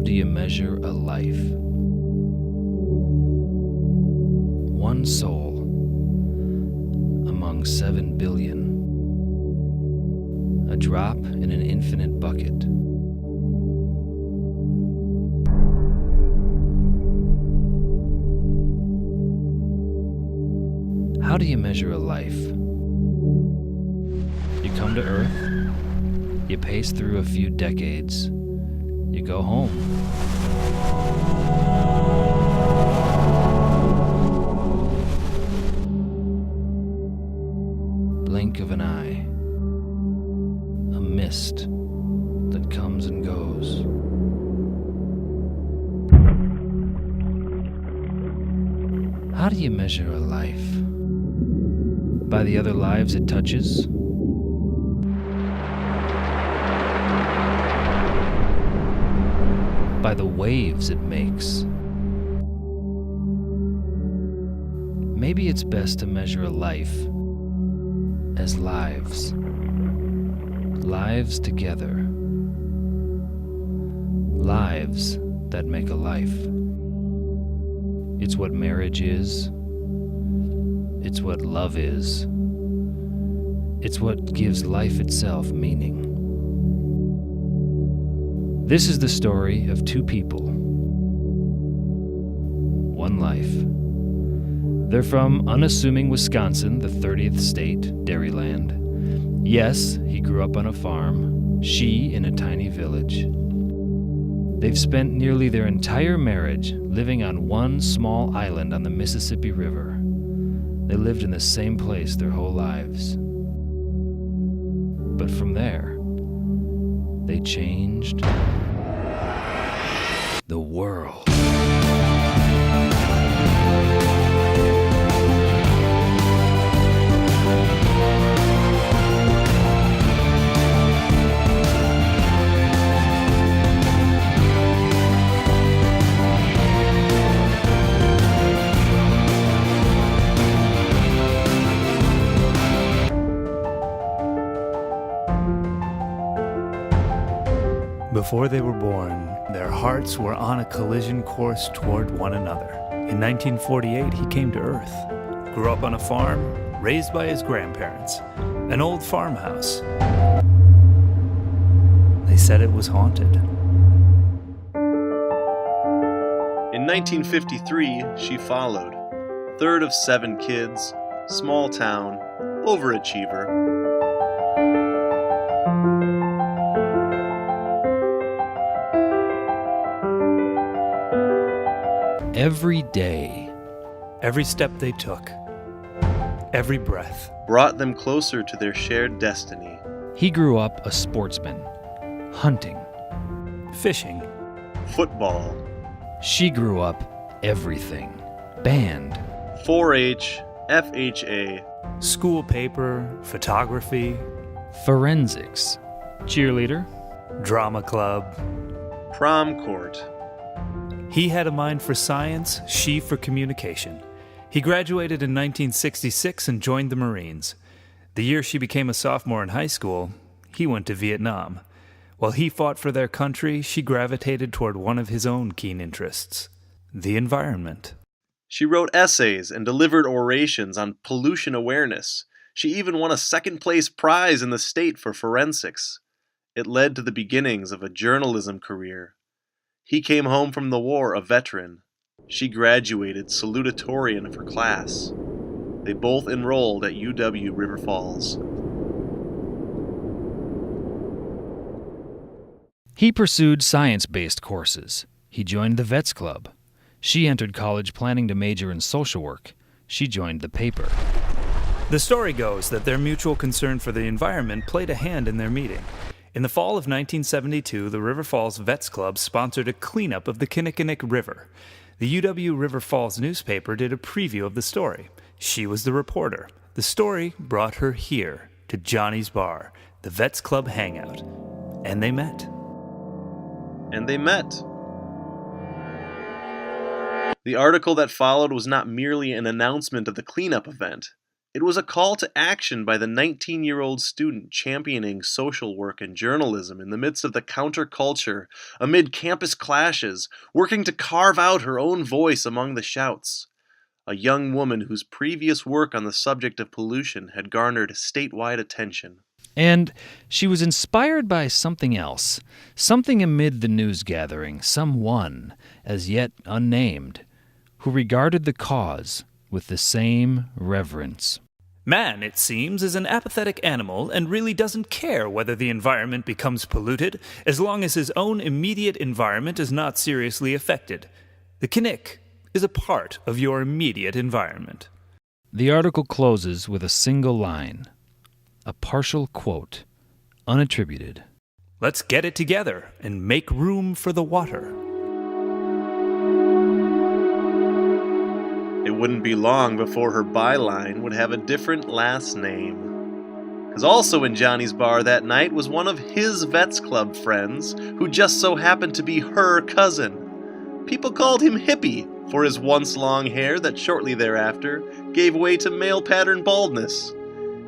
do you measure a life? One soul among 7 billion. A drop in an infinite bucket. How do you measure a life? You come to Earth, you pace through a few decades, you go home. Blink of an eye, a mist that comes and goes. How do you measure a life? By the other lives it touches? By the waves it makes? Maybe it's best to measure a life as lives. Lives together. Lives that make a life. It's what marriage is. It's what love is. It's what gives life itself meaning. This is the story of two people. One life. They're from unassuming Wisconsin, the 30th state, Dairyland. Yes, he grew up on a farm, she in a tiny village. They've spent nearly their entire marriage living on one small island on the Mississippi River. They lived in the same place their whole lives. But from there, they changed the world. Before they were born, their hearts were on a collision course toward one another. In 1948, he came to Earth, grew up on a farm, raised by his grandparents, an old farmhouse. They said it was haunted. In 1953, she followed. Third of 7 kids, small town, overachiever. Every day, Every step they took, every breath, brought them closer to their shared destiny. he grew up a sportsman, hunting. fishing, Football, She grew up everything. Band, 4-H, FHA, school paper, photography, forensics, cheerleader, drama club. prom court. He had a mind for science, she for communication. He graduated in 1966 and joined the Marines. The year she became a sophomore in high school, he went to Vietnam. While he fought for their country, she gravitated toward one of his own keen interests, the environment. She wrote essays and delivered orations on pollution awareness. She even won a second-place prize in the state for forensics. It led to the beginnings of a journalism career. He came home from the war a veteran. She graduated salutatorian of her class. They both enrolled at UW River Falls. He pursued science-based courses. He joined the Vets Club. She entered college planning to major in social work. She joined the paper. The story goes that their mutual concern for the environment played a hand in their meeting. In the fall of 1972, the River Falls Vets Club sponsored a cleanup of the Kinnickinnic River. The UW River Falls newspaper did a preview of the story. She was the reporter. The story brought her here, to Johnny's Bar, the Vets Club hangout. And they met. The article that followed was not merely an announcement of the cleanup event. It was a call to action by the 19-year-old student championing social work and journalism in the midst of the counterculture, amid campus clashes, working to carve out her own voice among the shouts. A young woman whose previous work on the subject of pollution had garnered statewide attention. And she was inspired by something else, something amid the news gathering, someone, as yet unnamed, who regarded the cause with the same reverence. Man, it seems, is an apathetic animal and really doesn't care whether the environment becomes polluted, as long as his own immediate environment is not seriously affected. The Kinnick is a part of your immediate environment. The article closes with a single line, a partial quote, unattributed. Let's get it together and make room for the water. It wouldn't be long before her byline would have a different last name. Because also in Johnny's bar that night was one of his Vets Club friends, who just so happened to be her cousin. People called him Hippie for his once long hair that shortly thereafter gave way to male pattern baldness.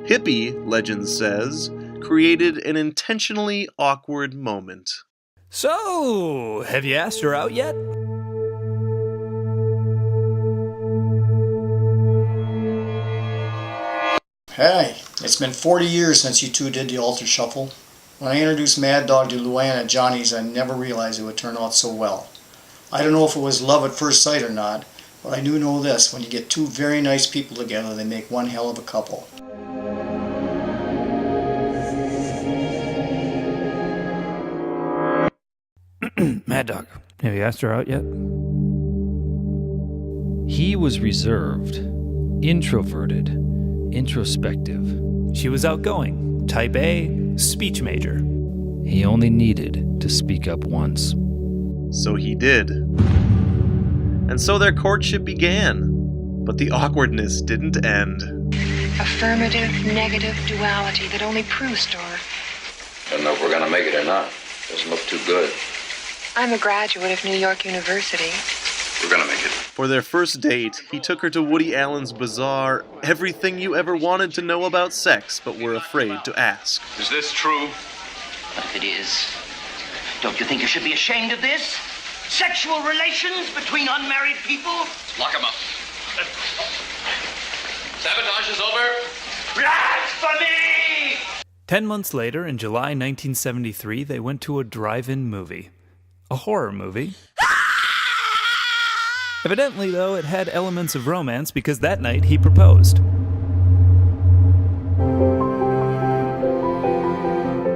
Hippie, legend says, created an intentionally awkward moment. So, have you asked her out yet? Hey, it's been 40 years since you two did the altar shuffle. When I introduced Mad Dog to Luann at Johnny's, I never realized it would turn out so well. I don't know if it was love at first sight or not, but I do know this: when you get two very nice people together, they make one hell of a couple. Mad Dog, have you asked her out yet? He was reserved, introverted, introspective. She was outgoing, type A, speech major. He only needed to speak up once. So he did. And so their courtship began. But the awkwardness didn't end. Affirmative-negative duality that only proves store. I don't know if we're going to make it or not. Doesn't look too good. I'm a graduate of New York University. We're going to make it. For their first date, he took her to Woody Allen's bizarre everything you ever wanted to know about sex but were afraid to ask. Is this true? What if it is? Don't you think you should be ashamed of this? Sexual relations between unmarried people? Lock him up. Sabotage is over. Blasphemy! 10 months later, in July 1973, they went to a drive-in movie. A horror movie. Evidently, though, it had elements of romance because that night he proposed.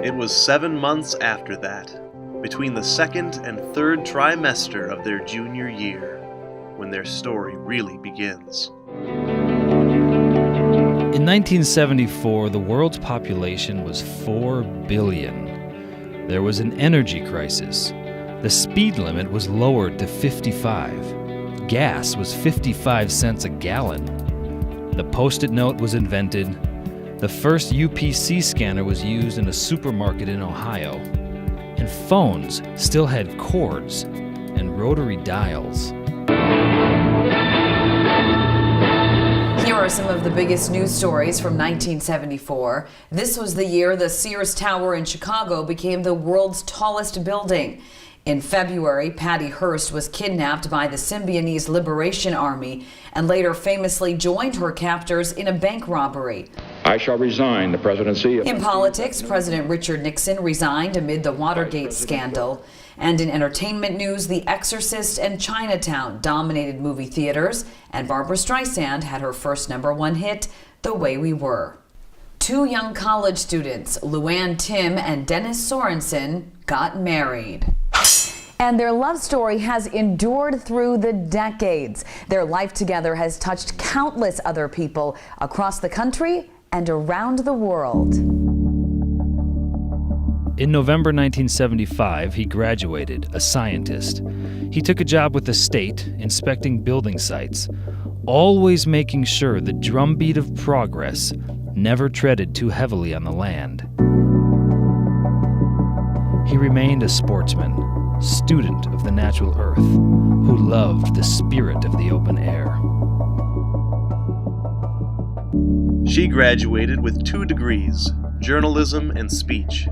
It was 7 months after that, between the second and third trimester of their junior year, when their story really begins. In 1974, the world's population was 4 billion. There was an energy crisis. The speed limit was lowered to 55. Gas was 55 cents a gallon. The Post-it note was invented. The first UPC scanner was used in a supermarket in Ohio. And phones still had cords and rotary dials. Here are some of the biggest news stories from 1974. This was the year the Sears Tower in Chicago became the world's tallest building. In February, Patty Hearst was kidnapped by the Symbionese Liberation Army and later famously joined her captors in a bank robbery. I shall resign the presidency. In politics, President Richard Nixon resigned amid the Watergate scandal. And in entertainment news, The Exorcist and Chinatown dominated movie theaters, and Barbra Streisand had her first #1 hit, The Way We Were. Two young college students, Luann Tim and Dennis Sorenson, got married. And their love story has endured through the decades. Their life together has touched countless other people across the country and around the world. In November 1975, he graduated, a scientist. He took a job with the state, inspecting building sites, always making sure the drumbeat of progress never treaded too heavily on the land. He remained a sportsman, student of the natural earth, who loved the spirit of the open air. She graduated with 2 degrees, journalism and speech.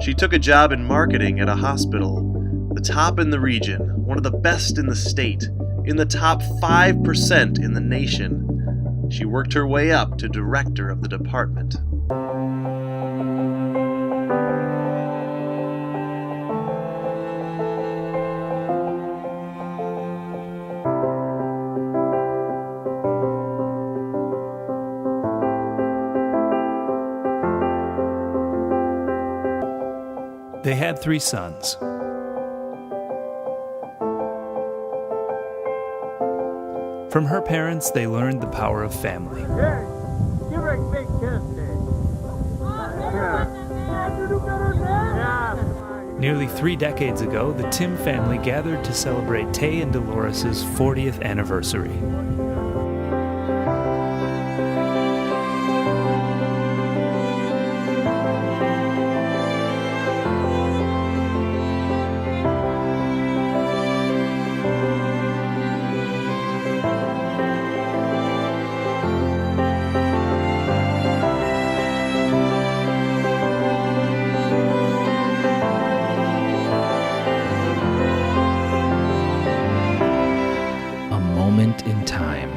She took a job in marketing at a hospital, the top in the region, one of the best in the state, in the top 5% in the nation. She worked her way up to director of the department. They had 3 sons. From her parents, they learned the power of family. Here, give her a big kiss, Nearly 3 decades ago, the Tim family gathered to celebrate Tay and Dolores' 40th anniversary. In time.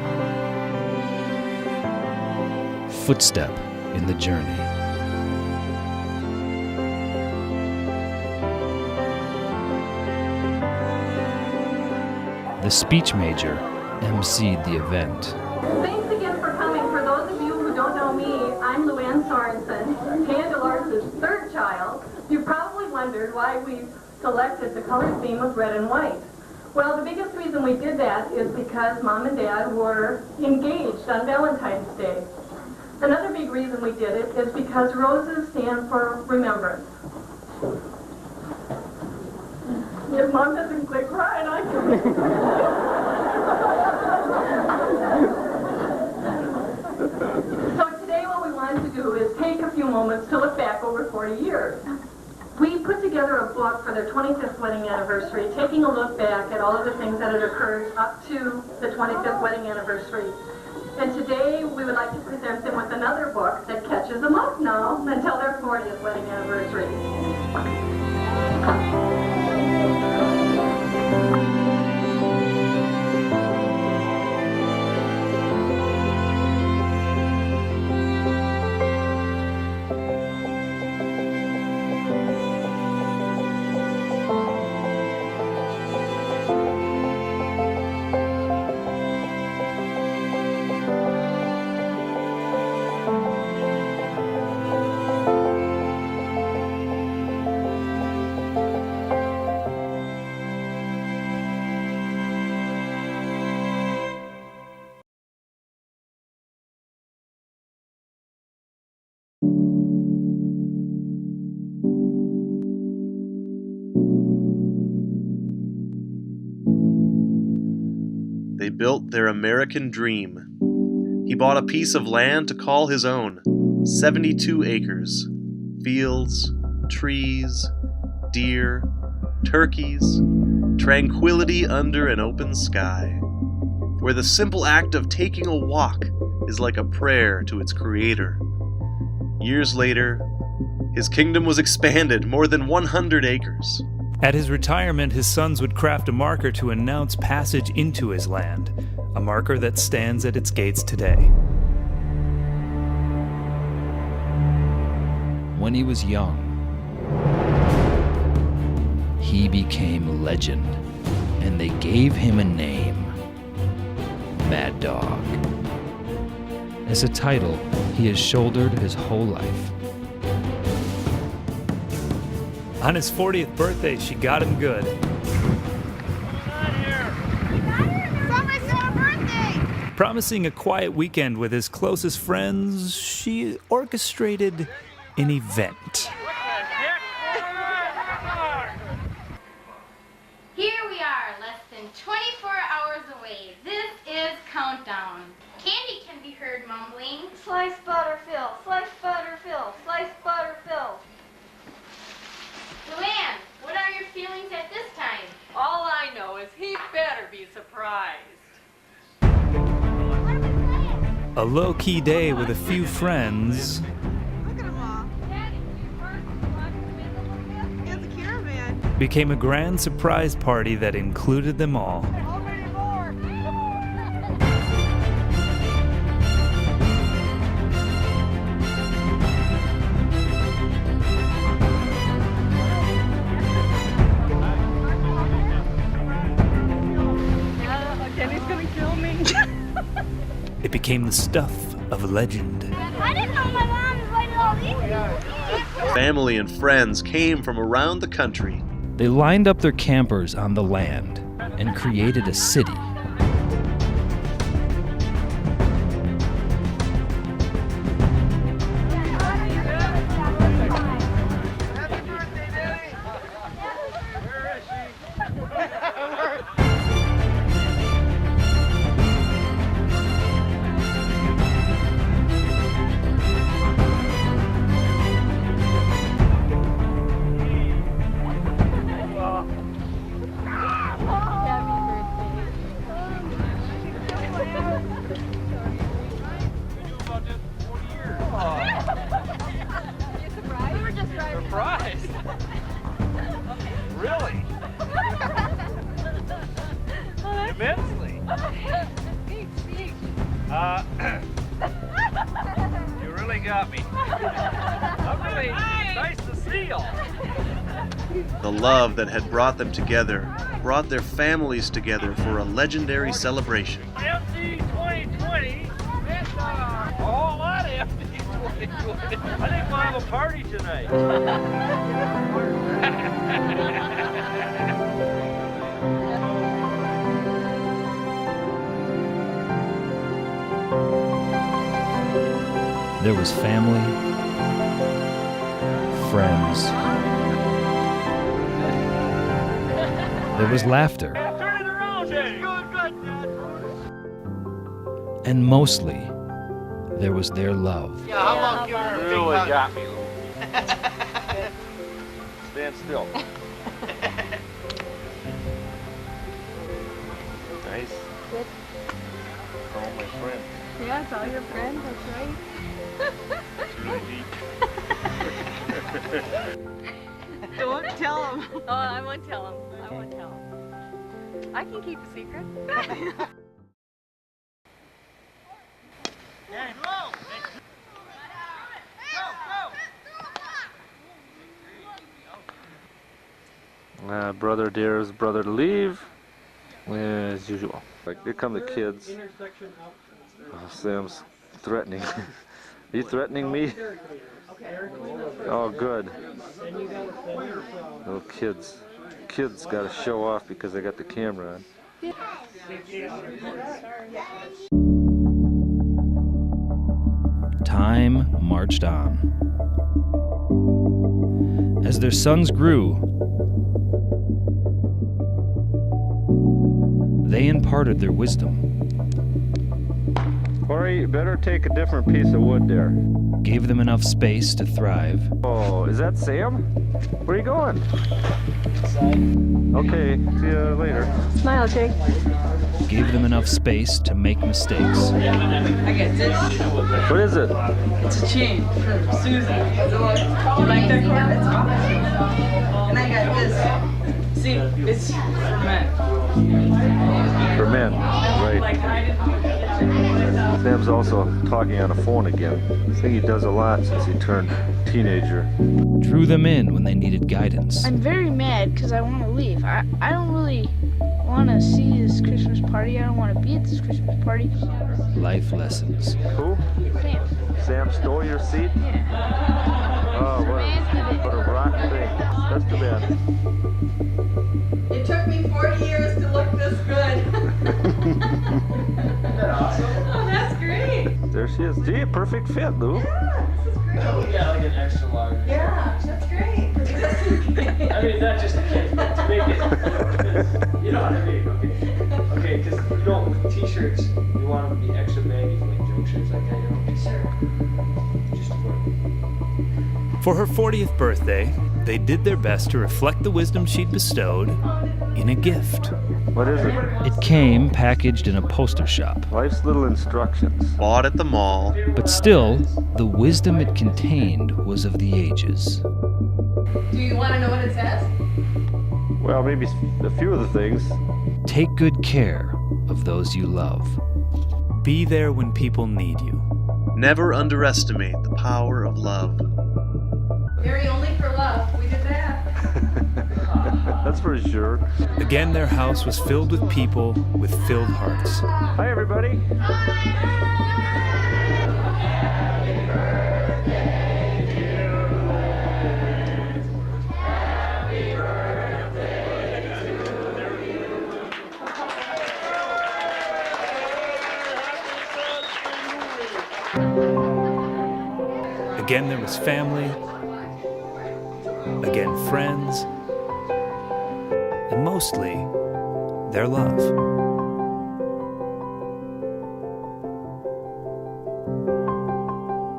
Footstep in the journey. The speech major emceed the event. Thanks again for coming. For those of you who don't know me, I'm Sorenson, Tay and Dolores' 3rd child. You probably wondered why we selected the color theme of red and white. Well, the biggest reason we did that is because Mom and Dad were engaged on Valentine's Day. Another big reason we did it is because roses stand for remembrance. If Mom doesn't quit crying, I can. So today what we wanted to do is take a few moments to look back over 40 years. We put together a book for their 25th wedding anniversary, taking a look back at all of the things that had occurred up to the 25th wedding anniversary. And today we would like to present them with another book that catches them up now until their 40th wedding anniversary. They built their American dream. He bought a piece of land to call his own, 72 acres, fields, trees, deer, turkeys, tranquility under an open sky, where the simple act of taking a walk is like a prayer to its creator. Years later, his kingdom was expanded more than 100 acres. At his retirement, his sons would craft a marker to announce passage into his land, a marker that stands at its gates today. When he was young, he became legend, and they gave him a name, Mad Dog. As a title he has shouldered his whole life. On his 40th birthday, she got him good. Promising a quiet weekend with his closest friends, she orchestrated an event. Here we are, less than 24 hours away. This is Countdown. Candy can be heard mumbling, "Slice butter fill, slice butter fill, slice butter fill." Luann, what are your feelings at this time? All I know is he better be surprised. A A low-key day with a few friends became a grand surprise party that included them all. It became the stuff of a legend. I didn't know my mom invited all these people. Family and friends came from around the country. They lined up their campers on the land and created a city. Really? Immensely. You really got me. I'm really nice to see y'all. The love that had brought them together brought their families together for a legendary celebration. MC 2020. A whole lot of MC 2020. I think we'll have a party tonight. There was family, friends. There was laughter. Turn it around, Jay. And mostly, there was their love. Yeah, how long you really got me. Stand still. Nice. Good. All my friends. Yeah, it's all your friends, that's right. Don't tell them. Oh, I won't tell them. I won't tell them. I can keep a secret. Brother dares brother to leave, as usual. Like, here come the kids. Oh, Sam's threatening. Are you threatening me? Oh, good. Little kids. Kids got to show off because they got the camera on. Time marched on. As their sons grew, they imparted their wisdom. Corey, you better take a different piece of wood there. Gave them enough space to thrive. Oh, is that Sam? Where are you going? Okay, see you later. Smile, Jake. Gave them enough space to make mistakes. I got this. What is it? It's a chain for Susan. You like that cord? That's awesome. And I got this. See, it's for men. For men, right. Sam's also talking on a phone again. I think he does a lot since he turned teenager. Drew them in when they needed guidance. I'm very mad because I want to leave. I don't really want to see this Christmas party. I don't want to be at this Christmas party. Life lessons. Who? Sam. Sam stole your seat? Yeah. Oh, what a rotten thing. That's too bad. It took me 40 years to look this good. Isn't that awesome? Oh, that's great. There she is. Gee, perfect fit, Lou. Yeah, this is great. Yeah, like an extra large. Yeah, that's great. I mean, not just to make it. You know what I mean? Okay, because you know, with t-shirts, you want them to be extra baggy for like joke shirts like that, you know? Sure. Just for For her 40th birthday, they did their best to reflect the wisdom she'd bestowed in a gift. What is it? It came packaged in a poster shop. Life's little instructions. Bought at the mall. But still, the wisdom it contained was of the ages. Do you want to know what it says? Well, maybe a few of the things. Take good care of those you love. Be there when people need you. Never underestimate the power of love. Marry only for love. We did that. That's for sure. Again, their house was filled with people with filled hearts. Hi, everybody. Again, there was family. Again, friends. And mostly, their love.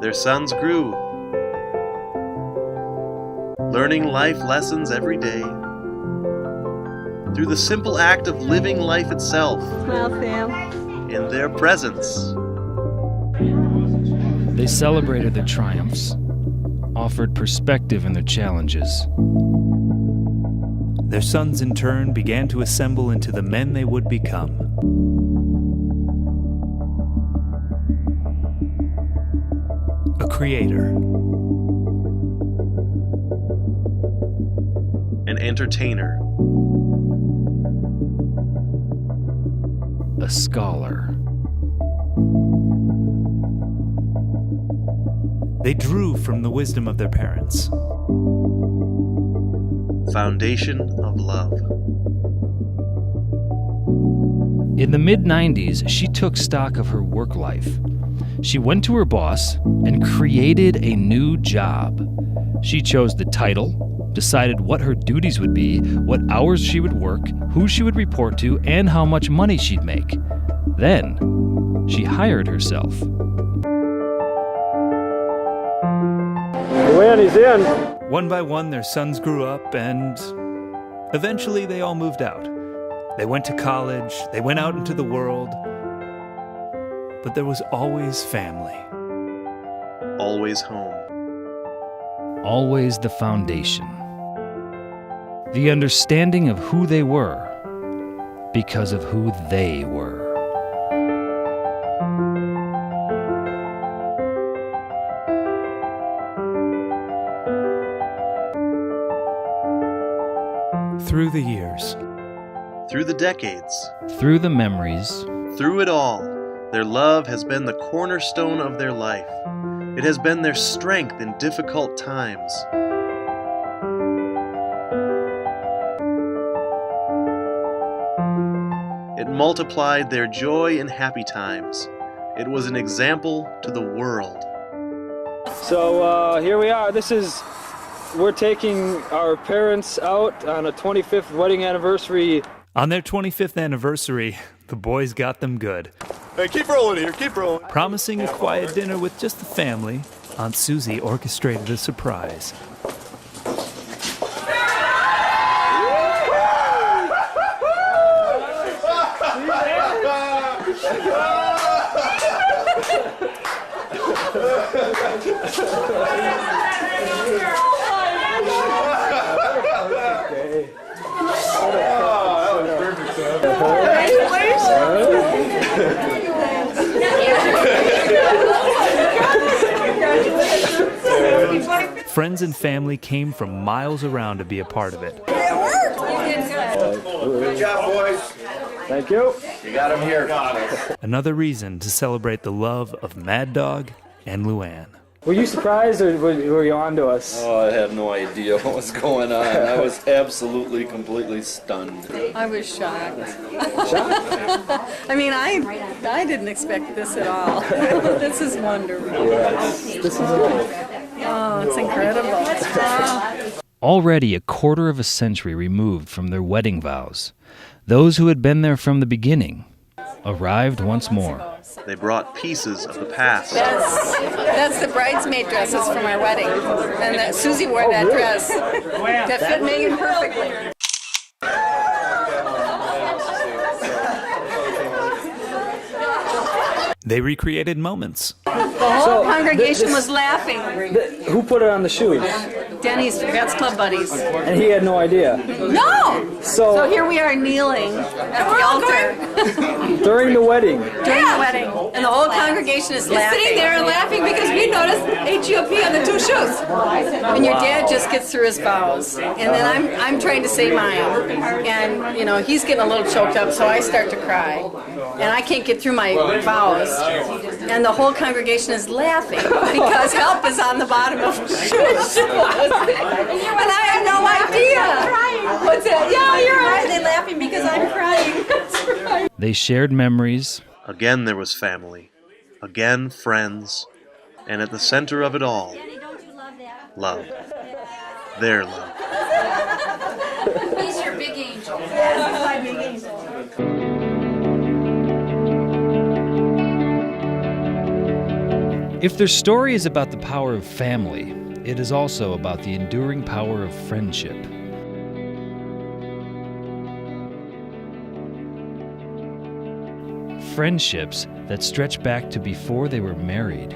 Their sons grew, learning life lessons every day through the simple act of living life itself. Smile, Sam. In their presence. They celebrated their triumphs, offered perspective in their challenges. Their sons, in turn, began to assemble into the men they would become. A creator. An entertainer. A scholar. They drew from the wisdom of their parents. Foundation of love. In the mid-90s, she took stock of her work life. She went to her boss and created a new job. She chose the title, decided what her duties would be, what hours she would work, who she would report to, and how much money she'd make. Then, she hired herself. Luann, he's in. One by one, their sons grew up, and eventually they all moved out. They went to college, they went out into the world, but there was always family. Always home. Always the foundation. The understanding of who they were because of who they were. Through the years. Through the decades. Through the memories. Through it all, their love has been the cornerstone of their life. It has been their strength in difficult times. It multiplied their joy in happy times. It was an example to the world. So here we are. We're taking our parents out on a 25th wedding anniversary. On their 25th anniversary, the boys got them good. Hey, keep rolling here, keep rolling. Promising a quiet dinner with just the family, Aunt Susie orchestrated a surprise. Friends and family came from miles around to be a part of it. Good job, boys. Thank you. You got him here. Another reason to celebrate the love of Mad Dog and Luann. Were you surprised or were you on to us? Oh, I had no idea what was going on. I was absolutely, completely stunned. I was shocked. I mean, I didn't expect this at all. This is wonderful. Oh, it's incredible. Already a quarter of a century removed from their wedding vows, those who had been there from the beginning arrived once more. They brought pieces of the past. That's the bridesmaid dresses from our wedding. And that Susie wore that dress. That fit Megan perfectly. They recreated moments. The whole congregation was laughing. Who put it on the shoes? Denny's Vets Club buddies. And he had no idea. No! So here we are kneeling at the altar. During the wedding. During the wedding. And the whole congregation is laughing. Sitting there and laughing because we noticed HGOP on the two shoes. And your dad just gets through his vows. And then I'm trying to say mine. And, you know, he's getting a little choked up, so I start to cry. And I can't get through my vows. And the whole congregation is laughing because help is on the bottom of the shoes. And I have no idea. What's that? Yeah, you're right. They're laughing because I'm crying. That's right. They shared memories. Again there was family. Again friends. And at the center of it all, love. Their love. He's your big angel. That's my big angel. If their story is about the power of family, it is also about the enduring power of friendship. Friendships that stretch back to before they were married.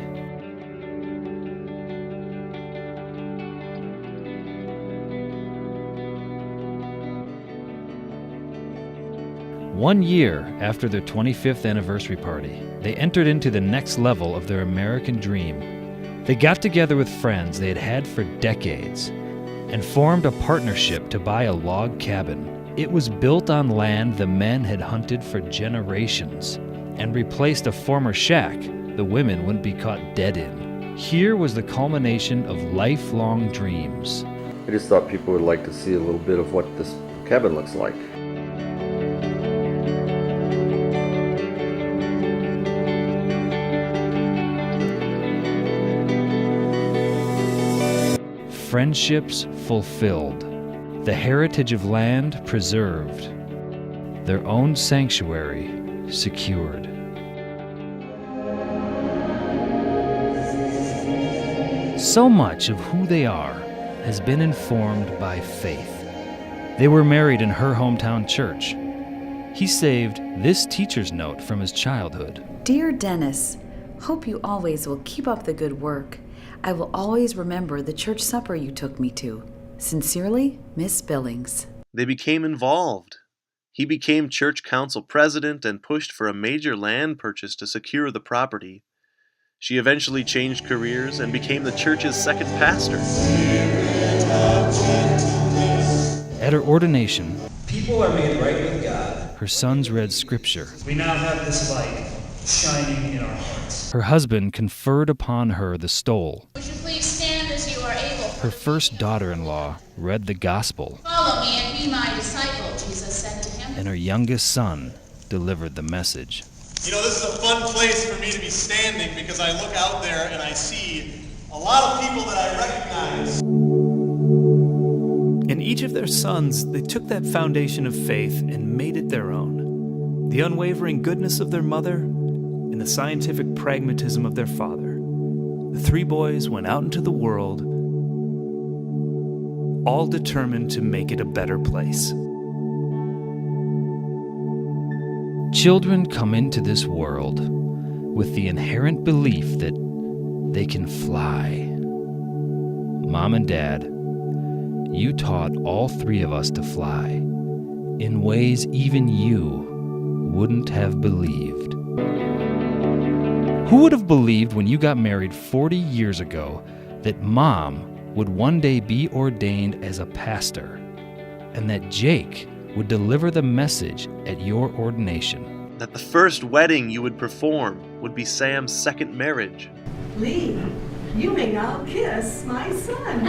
One year after their 25th anniversary party, they entered into the next level of their American dream. They got together with friends they had had for decades and formed a partnership to buy a log cabin. It was built on land the men had hunted for generations and replaced a former shack the women wouldn't be caught dead in. Here was the culmination of lifelong dreams. I just thought people would like to see a little bit of what this cabin looks like. Friendships fulfilled, the heritage of land preserved, their own sanctuary secured. So much of who they are has been informed by faith. They were married in her hometown church. He saved this teacher's note from his childhood. Dear Dennis, hope you always will keep up the good work. I will always remember the church supper you took me to. Sincerely, Miss Billings. They became involved. He became church council president and pushed for a major land purchase to secure the property. She eventually changed careers and became the church's second pastor. At her ordination, people are made right with God. Her sons read scripture. We now have this light shining in our hearts. Her husband conferred upon her the stole. Would you please stand as you are able? Her first daughter-in-law read the gospel. Follow me and be my disciple, Jesus said to him. And her youngest son delivered the message. You know, this is a fun place for me to be standing because I look out there and I see a lot of people that I recognize. In each of their sons, they took that foundation of faith and made it their own. The unwavering goodness of their mother and the scientific pragmatism of their father. The three boys went out into the world, all determined to make it a better place. Children come into this world with the inherent belief that they can fly. Mom and Dad, you taught all three of us to fly in ways even you wouldn't have believed. Who would have believed when you got married 40 years ago that Mom would one day be ordained as a pastor and that Jake would deliver the message at your ordination? That the first wedding you would perform would be Sam's second marriage. Lee, you may now kiss my son.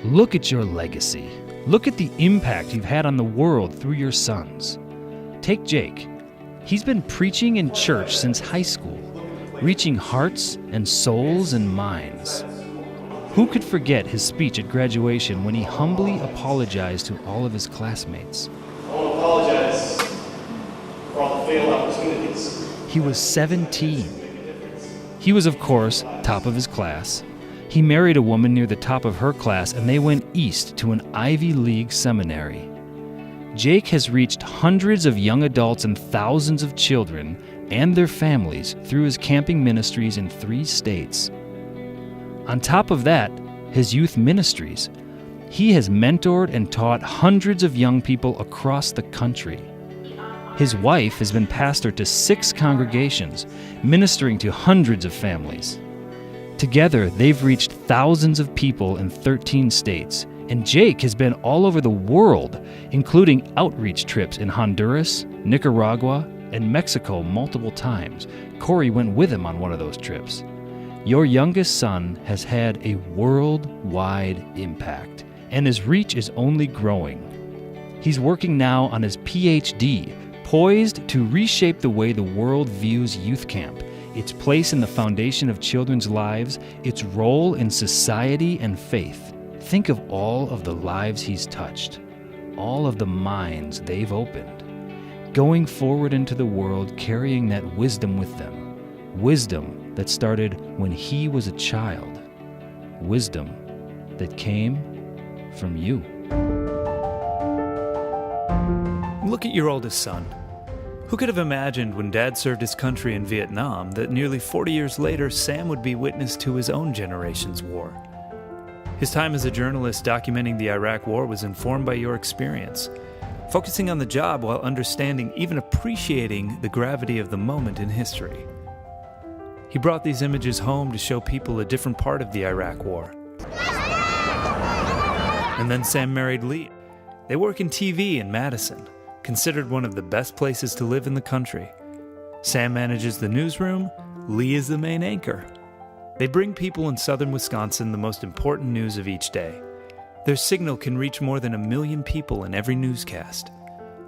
Look at your legacy. Look at the impact you've had on the world through your sons. Take Jake. He's been preaching in church since high school, reaching hearts and souls and minds. Who could forget his speech at graduation when he humbly apologized to all of his classmates? I want to apologize He was 17. He was, of course, top of his class. He married a woman near the top of her class, and they went east to an Ivy League seminary. Jake has reached hundreds of young adults and thousands of children and their families through his camping ministries in 3 states. On top of that, his youth ministries. He has mentored and taught hundreds of young people across the country. His wife has been pastor to 6 congregations, ministering to hundreds of families. Together, they've reached thousands of people in 13 states, and Jake has been all over the world, including outreach trips in Honduras, Nicaragua, and Mexico multiple times. Corey went with him on one of those trips. Your youngest son has had a worldwide impact, and his reach is only growing. He's working now on his PhD, poised to reshape the way the world views youth camp, its place in the foundation of children's lives, its role in society and faith. Think of all of the lives he's touched, all of the minds they've opened, going forward into the world carrying that wisdom with them, wisdom that started when he was a child, wisdom that came from you. Look at your oldest son. Who could have imagined when Dad served his country in Vietnam that nearly 40 years later, Sam would be witness to his own generation's war? His time as a journalist documenting the Iraq War was informed by your experience, focusing on the job while understanding, even appreciating, the gravity of the moment in history. He brought these images home to show people a different part of the Iraq War. And then Sam married Lee. They work in TV in Madison, considered one of the best places to live in the country. Sam manages the newsroom, Lee is the main anchor. They bring people in southern Wisconsin the most important news of each day. Their signal can reach more than 1 million people in every newscast.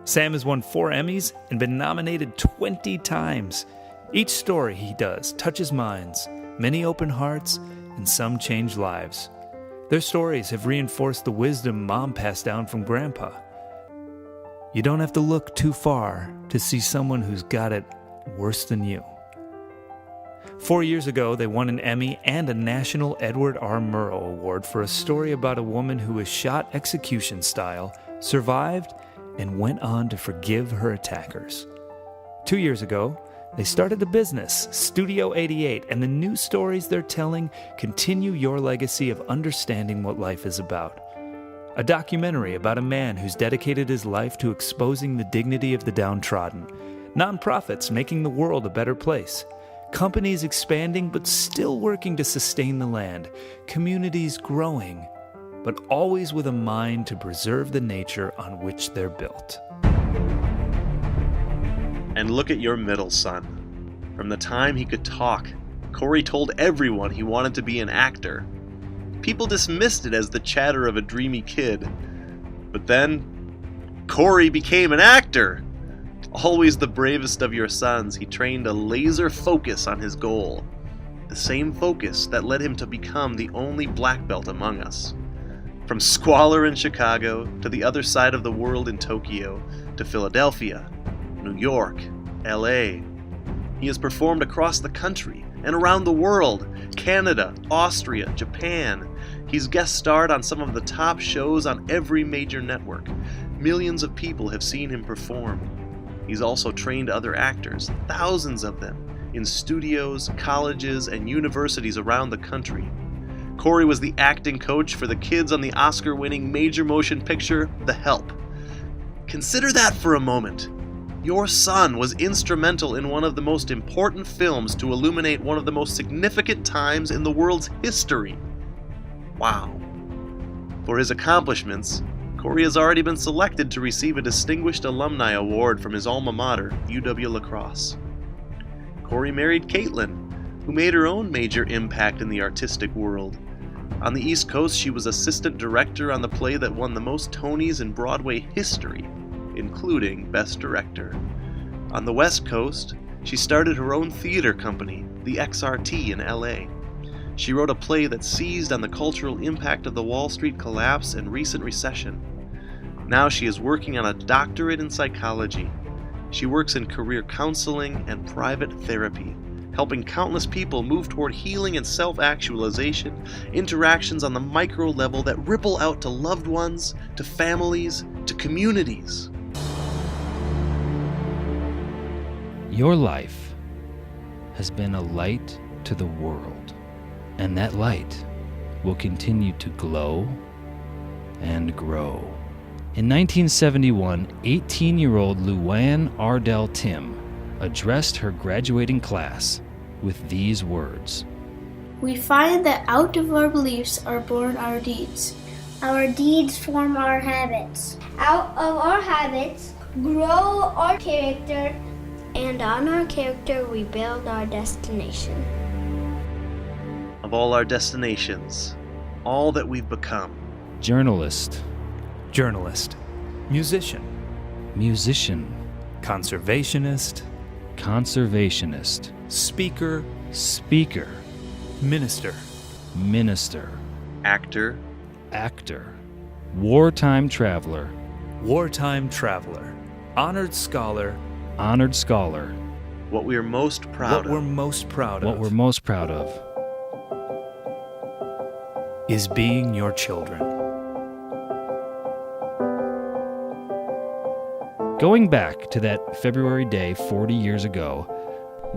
Sam has won 4 Emmys and been nominated 20 times. Each story he does touches minds, many open hearts, and some change lives. Their stories have reinforced the wisdom Mom passed down from Grandpa. You don't have to look too far to see someone who's got it worse than you. 4 years ago, they won an Emmy and a National Edward R. Murrow Award for a story about a woman who was shot execution style, survived, and went on to forgive her attackers. 2 years ago, they started a business, Studio 88, and the new stories they're telling continue your legacy of understanding what life is about. A documentary about a man who's dedicated his life to exposing the dignity of the downtrodden. Nonprofits making the world a better place. Companies expanding but still working to sustain the land. Communities growing, but always with a mind to preserve the nature on which they're built. And look at your middle son. From the time he could talk, Corey told everyone he wanted to be an actor. People dismissed it as the chatter of a dreamy kid. But then, Corey became an actor! Always the bravest of your sons, he trained a laser focus on his goal. The same focus that led him to become the only black belt among us. From squalor in Chicago, to the other side of the world in Tokyo, to Philadelphia, New York, LA. He has performed across the country and around the world, Canada, Austria, Japan. He's guest starred on some of the top shows on every major network. Millions of people have seen him perform. He's also trained other actors, thousands of them, in studios, colleges, and universities around the country. Corey was the acting coach for the kids on the Oscar-winning major motion picture, The Help. Consider that for a moment. Your son was instrumental in one of the most important films to illuminate one of the most significant times in the world's history. Wow. For his accomplishments, Corey has already been selected to receive a Distinguished Alumni Award from his alma mater, UW-La Crosse. Corey married Caitlin, who made her own major impact in the artistic world. On the East Coast, she was assistant director on the play that won the most Tonys in Broadway history, including Best Director. On the West Coast, she started her own theater company, the XRT in LA. She wrote a play that seized on the cultural impact of the Wall Street collapse and recent recession. Now she is working on a doctorate in psychology. She works in career counseling and private therapy, helping countless people move toward healing and self-actualization, interactions on the micro level that ripple out to loved ones, to families, to communities. Your life has been a light to the world, and that light will continue to glow and grow. In 1971, 18-year-old Luann Ardell Tim addressed her graduating class with these words. We find that out of our beliefs are born our deeds. Our deeds form our habits. Out of our habits grow our character, and on our character we build our destination. Of all our destinations, all that we've become. Journalist. Journalist. Musician. Musician. Conservationist. Conservationist. Speaker. Speaker. Minister. Minister. Actor. Actor. Wartime traveler. Wartime traveler. Honored scholar. Honored scholar. What we are most proud of. What we're most proud of. What we're most proud of. Is being your children. Going back to that February day 40 years ago,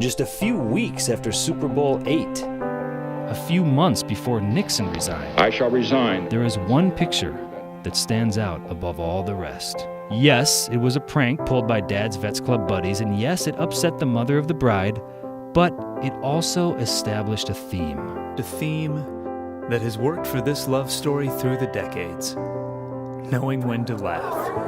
just a few weeks after Super Bowl VIII, a few months before Nixon resigned, I shall resign. There is one picture that stands out above all the rest. Yes, it was a prank pulled by Dad's Vets Club buddies, and yes, it upset the mother of the bride, but it also established a theme. A theme that has worked for this love story through the decades. Knowing when to laugh.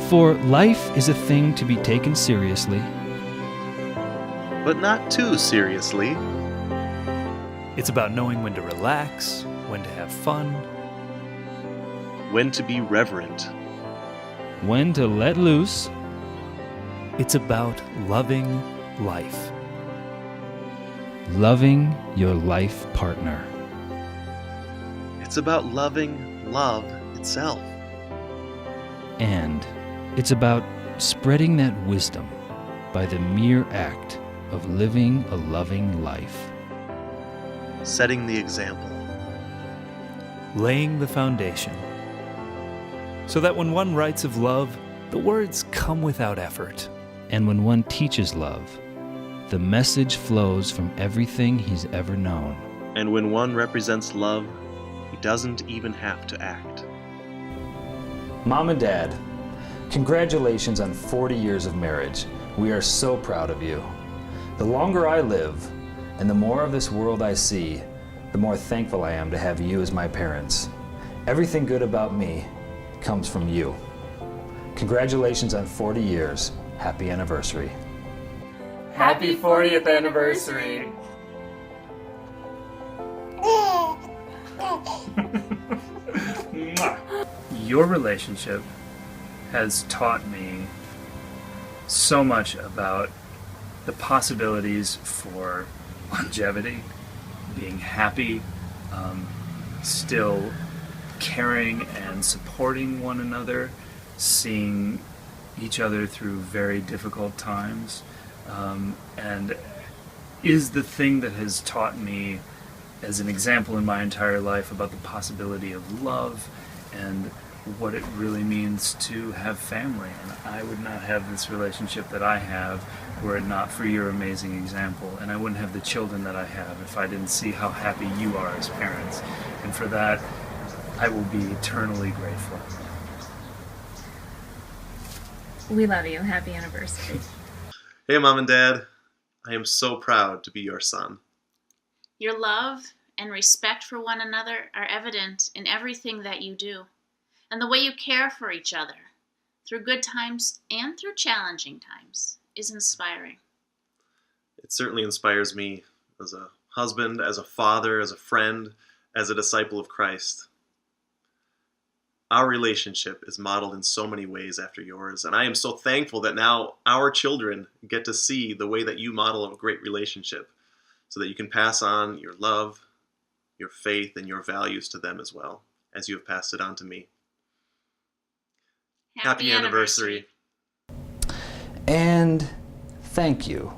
For life is a thing to be taken seriously, but not too seriously. It's about knowing when to relax, when to have fun, when to be reverent, when to let loose. It's about loving life. Loving your life partner. It's about loving love itself. And it's about spreading that wisdom by the mere act of living a loving life. Setting the example. Laying the foundation. So that when one writes of love, the words come without effort. And when one teaches love, the message flows from everything he's ever known. And when one represents love, he doesn't even have to act. Mom and Dad, congratulations on 40 years of marriage. We are so proud of you. The longer I live, and the more of this world I see, the more thankful I am to have you as my parents. Everything good about me comes from you. Congratulations on 40 years. Happy anniversary. Happy 40th anniversary. Your relationship has taught me so much about the possibilities for longevity, being happy, still caring and supporting one another, seeing each other through very difficult times, and is the thing that has taught me as an example in my entire life about the possibility of love and what it really means to have family. And I would not have this relationship that I have were it not for your amazing example. And I wouldn't have the children that I have if I didn't see how happy you are as parents. And for that, I will be eternally grateful. We love you. Happy anniversary. Hey, Mom and Dad. I am so proud to be your son. Your love and respect for one another are evident in everything that you do, and the way you care for each other, through good times and through challenging times, is inspiring. It certainly inspires me, as a husband, as a father, as a friend, as a disciple of Christ. Our relationship is modeled in so many ways after yours, and I am so thankful that now our children get to see the way that you model a great relationship, so that you can pass on your love, your faith, and your values to them as well, as you have passed it on to me. Happy anniversary. And thank you.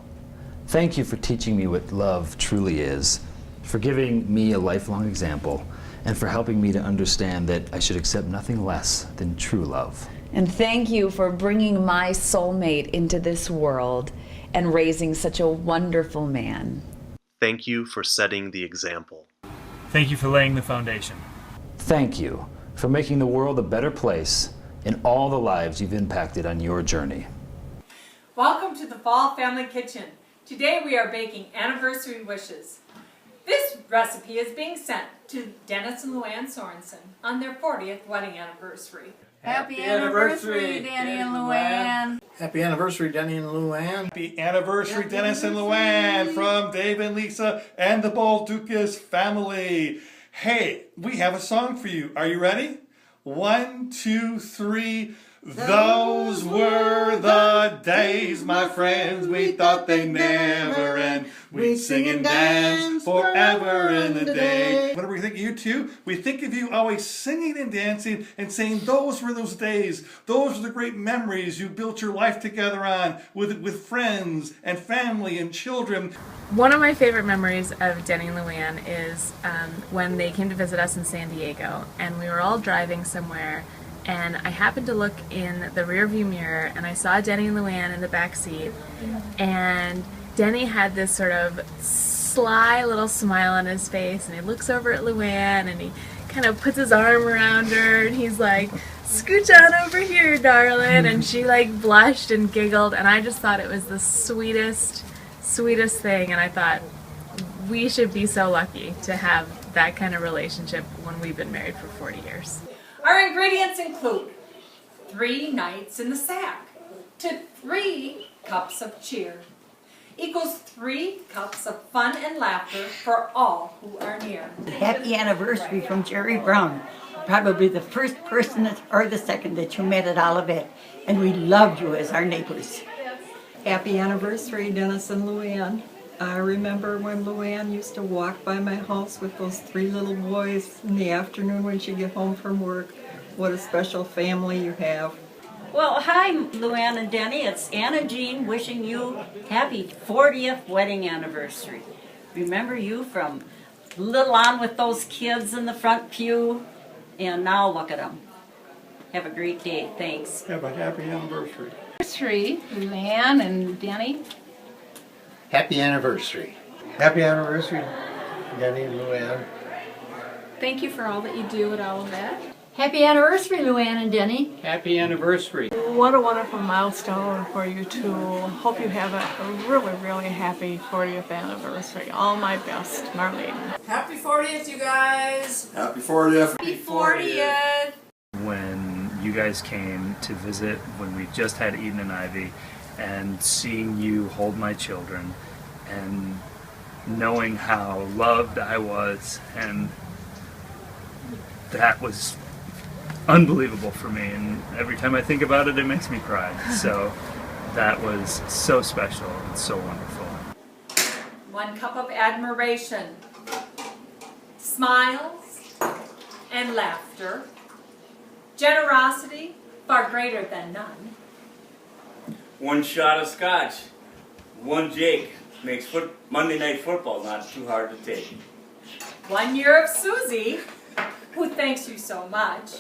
Thank you for teaching me what love truly is, for giving me a lifelong example, and for helping me to understand that I should accept nothing less than true love. And thank you for bringing my soulmate into this world and raising such a wonderful man. Thank you for setting the example. Thank you for laying the foundation. Thank you for making the world a better place in all the lives you've impacted on your journey. Welcome to the Fall Family Kitchen. Today we are baking anniversary wishes. This recipe is being sent to Dennis and Luann Sorenson on their 40th wedding anniversary. Happy anniversary, Danny and Luann. Happy anniversary, Denny and Luann. Happy anniversary, Dennis and Luann, from Dave and Lisa and the Balducas family. Hey, we have a song for you. Are you ready? 1, 2, 3. Those were the days, my friends, we thought they'd never end. We'd sing and dance forever in a day. Whenever we think of you two, we think of you always singing and dancing and saying those were those days. Those are the great memories you built your life together on with friends and family and children. One of my favorite memories of Denny and Luann is when they came to visit us in San Diego, and we were all driving somewhere, and I happened to look in the rearview mirror and I saw Denny and Luann in the back seat, and Denny had this sort of sly little smile on his face, and he looks over at Luann and he kind of puts his arm around her and he's like, "Scooch on over here, darling," and she like blushed and giggled, and I just thought it was the sweetest thing, and I thought we should be so lucky to have that kind of relationship when we've been married for 40 years. Our ingredients include 3 nights in the sack to 3 cups of cheer equals 3 cups of fun and laughter for all who are near. Happy anniversary from Jerry Brown. Probably the first person or the second that you met at Olivet, and we loved you as our neighbors. Happy anniversary, Dennis and Luann. I remember when Luann used to walk by my house with those 3 little boys in the afternoon when she'd get home from work. What a special family you have. Well, hi, Luann and Denny. It's Anna Jean wishing you happy 40th wedding anniversary. Remember you from little on with those kids in the front pew, and now look at them. Have a great day. Thanks. Have a happy anniversary. Anniversary, Luann and Danny. Happy anniversary. Happy anniversary, Denny and Luann. Thank you for all that you do at Olivet. Happy anniversary, Luann and Denny. Happy anniversary. What a wonderful milestone for you two. Hope you have a really, really happy 40th anniversary. All my best, Marlene. Happy 40th, you guys. Happy 40th. Happy 40th. When you guys came to visit, when we just had Eden and Ivy, and seeing you hold my children, and knowing how loved I was, and that was unbelievable for me, and every time I think about it, it makes me cry. So that was so special and so wonderful. 1 cup of admiration, smiles and laughter, generosity far greater than none. 1 shot of scotch, 1 Jake makes Monday Night Football not too hard to take. 1 year of Susie, who thanks you so much,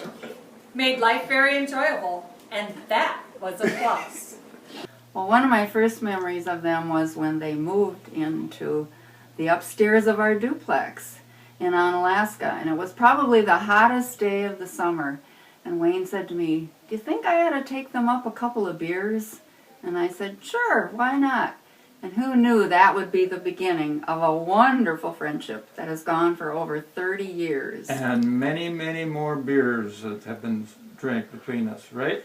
made life very enjoyable, and that was a plus. Well, one of my first memories of them was when they moved into the upstairs of our duplex in Onalaska, and it was probably the hottest day of the summer. And Wayne said to me, "Do you think I ought to take them up a couple of beers?" And I said, "Sure, why not?" And who knew that would be the beginning of a wonderful friendship that has gone for over 30 years. And many, many more beers that have been drank between us, right?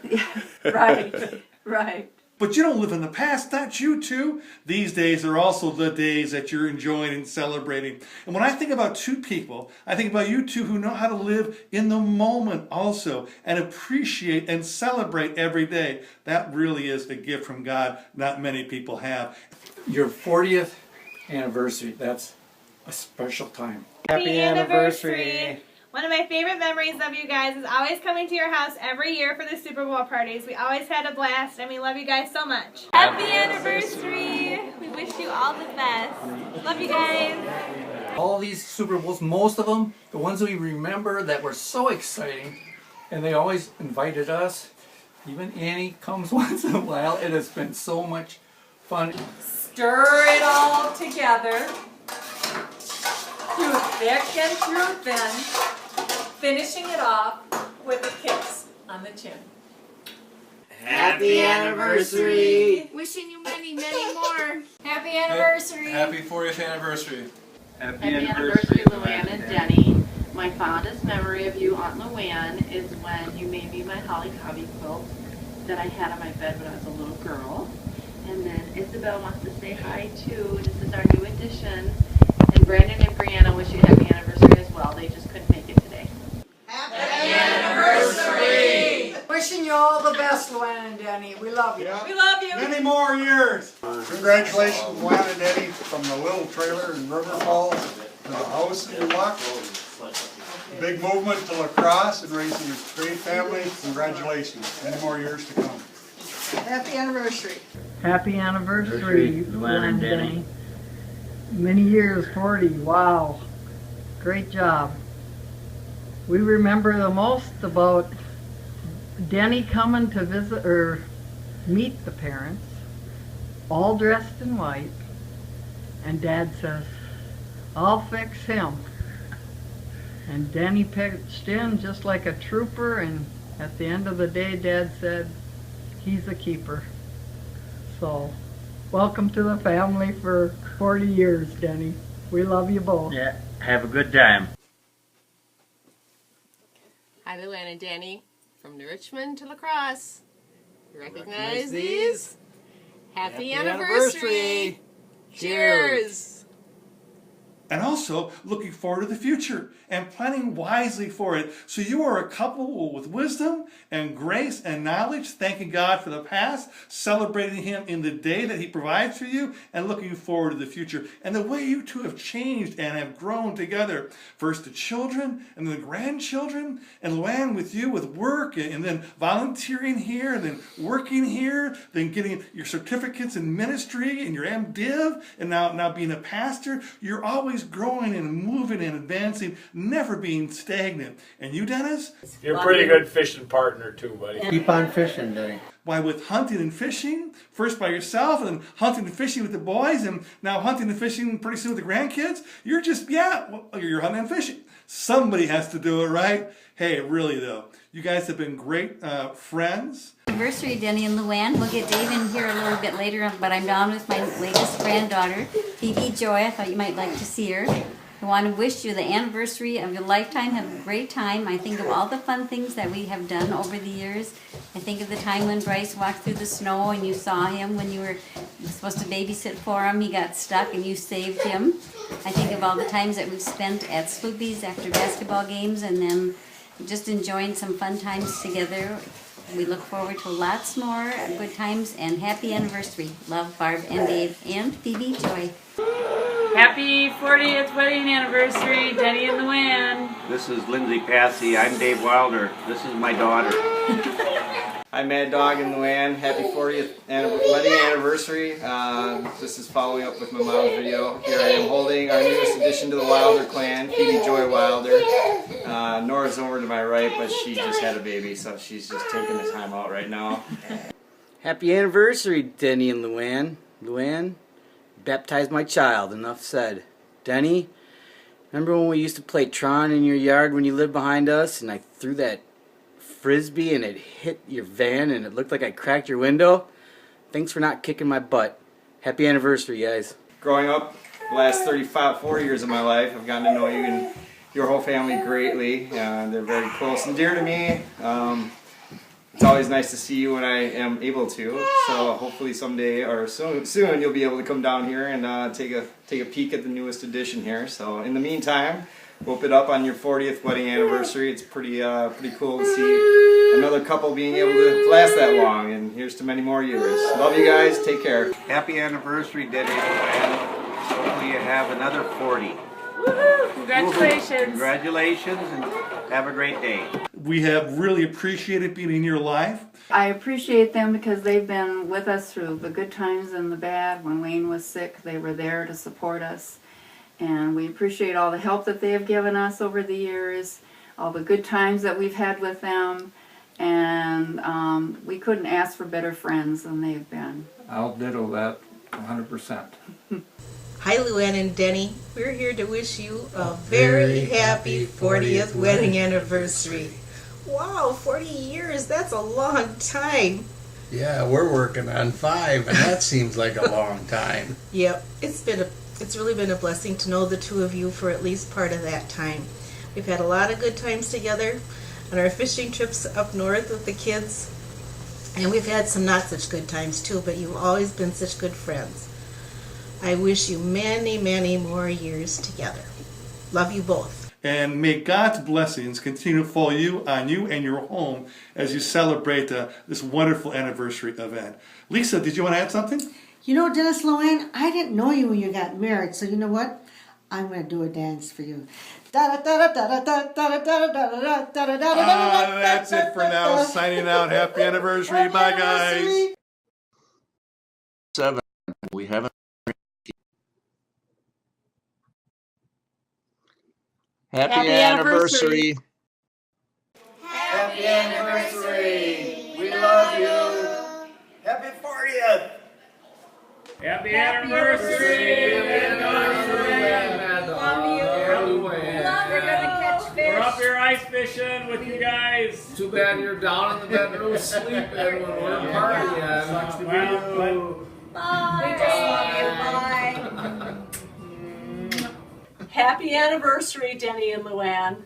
Right, right. But you don't live in the past, not you too. These days are also the days that you're enjoying and celebrating. And when I think about two people, I think about you two who know how to live in the moment also and appreciate and celebrate every day. That really is a gift from God not many people have. Your 40th anniversary, that's a special time. Happy anniversary! One of my favorite memories of you guys is always coming to your house every year for the Super Bowl parties. We always had a blast and we love you guys so much. Happy anniversary! We wish you all the best. Love you guys. All these Super Bowls, most of them, the ones we remember that were so exciting, and they always invited us. Even Annie comes once in a while. It has been so much fun. Stir it all together, through thick and through thin, finishing it off with a kiss on the chin. Happy anniversary! Wishing you many, many more. Happy anniversary! Happy 40th anniversary! Happy anniversary, Luann and Denny. My fondest memory of you, Aunt Luann, is when you made me my Holly Cobby quilt that I had on my bed when I was a little girl. And then Isabel wants to say hi too. This is our new addition. And Brandon and Brianna wish you a happy anniversary as well. They just couldn't make it today. Happy anniversary! Wishing you all the best, Luann and Denny. We love you. We love you. Many more years. Congratulations, Luann and Denny, from the little trailer in River Falls to the house in Luck. Big movement to lacrosse and raising a great family. Congratulations. Many more years to come. Happy anniversary. Happy anniversary, Luann and Denny. Many years, 40, wow. Great job. We remember the most about Denny coming to visit or meet the parents, all dressed in white, and Dad says, I'll fix him. And Denny pitched in just like a trooper, and at the end of the day, Dad said, he's a keeper. So, welcome to the family for 40 years, Denny. We love you both. Yeah, have a good time. Hi, Luann and Danny, from New Richmond to La Crosse. You recognize these? Happy anniversary! Cheers! And also looking forward to the future and planning wisely for it. So you are a couple with wisdom and grace and knowledge, thanking God for the past, celebrating Him in the day that He provides for you, and looking forward to the future. And the way you two have changed and have grown together. First the children, and then the grandchildren, and Luann with you with work, and then volunteering here, and then working here, then getting your certificates in ministry, and your MDiv, and now being a pastor. You're always growing and moving and advancing, never being stagnant. And you, Dennis? You're a pretty good fishing partner too, buddy. Keep on fishing, Denny. Why, with hunting and fishing, first by yourself, and then hunting and fishing with the boys, and now hunting and fishing pretty soon with the grandkids, you're just, you're hunting and fishing. Somebody has to do it, right? Hey, really though, you guys have been great friends. Anniversary, Denny and Luann. We'll get Dave in here a little bit later, but I'm down with my latest granddaughter, Phoebe Joy. I thought you might like to see her. I want to wish you the anniversary of your lifetime. Have a great time. I think of all the fun things that we have done over the years. I think of the time when Bryce walked through the snow and you saw him when you were supposed to babysit for him. He got stuck and you saved him. I think of all the times that we've spent at Sloopy's after basketball games and then just enjoying some fun times together. We look forward to lots more good times and happy anniversary. Love, Barb and Dave and Phoebe Joy. Happy 40th wedding anniversary, Denny and Luann. This is Lindsay Passy. I'm Dave Wilder. This is my daughter. Hi, Mad Dog and Luann. Happy 40th wedding anniversary. This is following up with my mom's video. Here I am holding our newest addition to the Wilder clan, Phoebe Joy Wilder. Nora's over to my right, but she just had a baby, so she's just taking the time out right now. Happy anniversary, Denny and Luann. Luann, baptized my child, enough said. Denny, remember when we used to play Tron in your yard when you lived behind us and I threw that frisbee and it hit your van and it looked like I cracked your window? Thanks for not kicking my butt. Happy anniversary, guys. Growing up, the last 40 years of my life, I've gotten to know you and your whole family greatly. They're very close and dear to me. It's always nice to see you when I am able to. So hopefully someday or soon you'll be able to come down here and take a peek at the newest edition here. So in the meantime, whoop it up on your 40th wedding anniversary. It's pretty cool to see another couple being able to last that long. And here's to many more years. Love you guys. Take care. Happy anniversary, Denny and hopefully you have another 40. Woohoo! Congratulations. Woohoo. Congratulations and have a great day. We have really appreciated being in your life. I appreciate them because they've been with us through the good times and the bad. When Wayne was sick, they were there to support us. And we appreciate all the help that they have given us over the years, all the good times that we've had with them. And we couldn't ask for better friends than they've been. I'll ditto that 100%. Hi, Luann and Denny. We're here to wish you a very happy 40th wedding anniversary. Wow, 40 years, that's a long time. Yeah, we're working on 5, and that seems like a long time. Yep, it's really been a blessing to know the two of you for at least part of that time. We've had a lot of good times together on our fishing trips up north with the kids, and we've had some not such good times too, but you've always been such good friends. I wish you many, many more years together. Love you both. And may God's blessings continue to follow you and your home as you celebrate this wonderful anniversary event. Lisa, did you want to add something? You know, Dennis Luann, I didn't know you when you got married, so you know what? I'm going to do a dance for you. That's it for now. Signing out. Happy anniversary. Bye, guys. 7. We haven't. Happy anniversary. Happy anniversary. We love you. Happy 40th. Happy anniversary. Love you. We're gonna catch fish. We're up here ice fishing with you guys. Too bad you're down in the bedroom sleeping when we're partying. Sucks to be you. Bye. We just love you. Bye. Happy anniversary, Denny and Luann.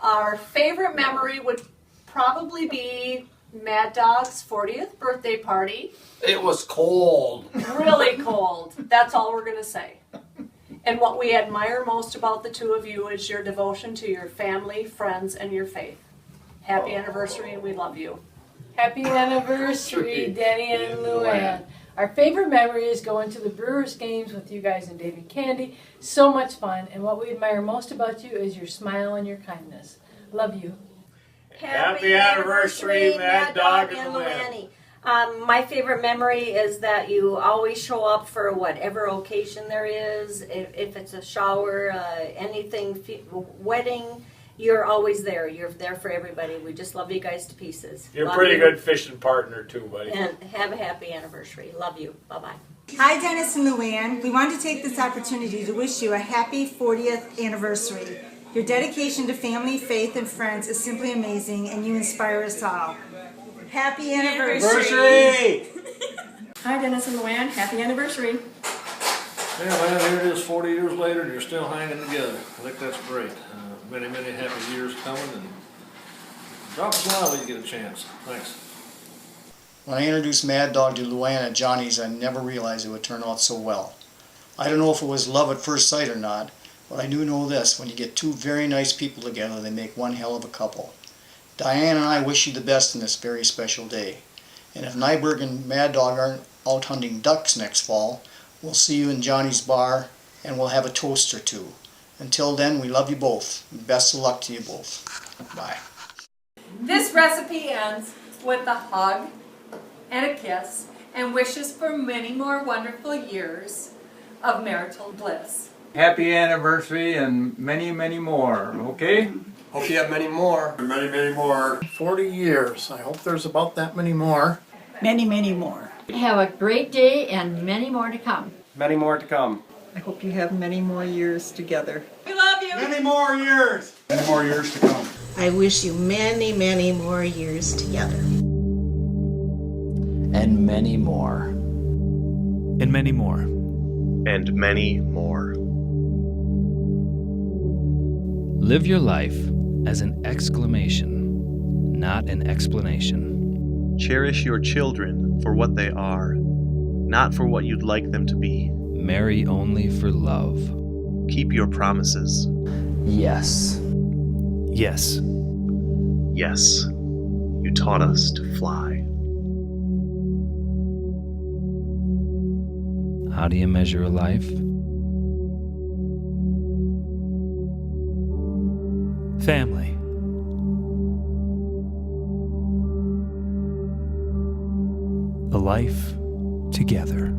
Our favorite memory would probably be Mad Dog's 40th birthday party. It was cold. Really cold. That's all we're going to say. And what we admire most about the two of you is your devotion to your family, friends, and your faith. Happy anniversary, and we love you. Happy anniversary, Denny and Luann. Our favorite memory is going to the Brewers games with you guys and Dave and Candy. So much fun. And what we admire most about you is your smile and your kindness. Love you. Happy anniversary, Mad Dog and Luann. My favorite memory is that you always show up for whatever occasion there is. If it's a shower, anything, wedding, you're always there. You're there for everybody. We just love you guys to pieces. You're a love pretty you. good fishing partner too, buddy. And have a happy anniversary. Love you. Bye-bye. Hi, Dennis and Luann. We wanted to take this opportunity to wish you a happy 40th anniversary. Your dedication to family, faith, and friends is simply amazing, and you inspire us all. Happy anniversary! Hi, Dennis and Luann. Happy anniversary. Yeah, man, here it is 40 years later and you're still hanging together. I think that's great. Many, many happy years coming, and drop a smile when you get a chance. Thanks. When I introduced Mad Dog to Luann at Johnny's, I never realized it would turn out so well. I don't know if it was love at first sight or not, but I do know this: when you get two very nice people together, they make one hell of a couple. Diane and I wish you the best in this very special day. And if Nyberg and Mad Dog aren't out hunting ducks next fall, we'll see you in Johnny's bar, and we'll have a toast or two. Until then, we love you both. Best of luck to you both. Bye. This recipe ends with a hug and a kiss and wishes for many more wonderful years of marital bliss. Happy anniversary and many, many more, okay? Hope you have many more. Many, many more. 40 years. I hope there's about that many more. Many, many more. Have a great day and many more to come. Many more to come. I hope you have many more years together. We love you. Many more years. Many more years to come. I wish you many, many more years together. And many more. And many more. And many more. Live your life as an exclamation, not an explanation. Cherish your children for what they are, not for what you'd like them to be. Marry only for love. Keep your promises. Yes. Yes. Yes. You taught us to fly. How do you measure a life? Family. A life together.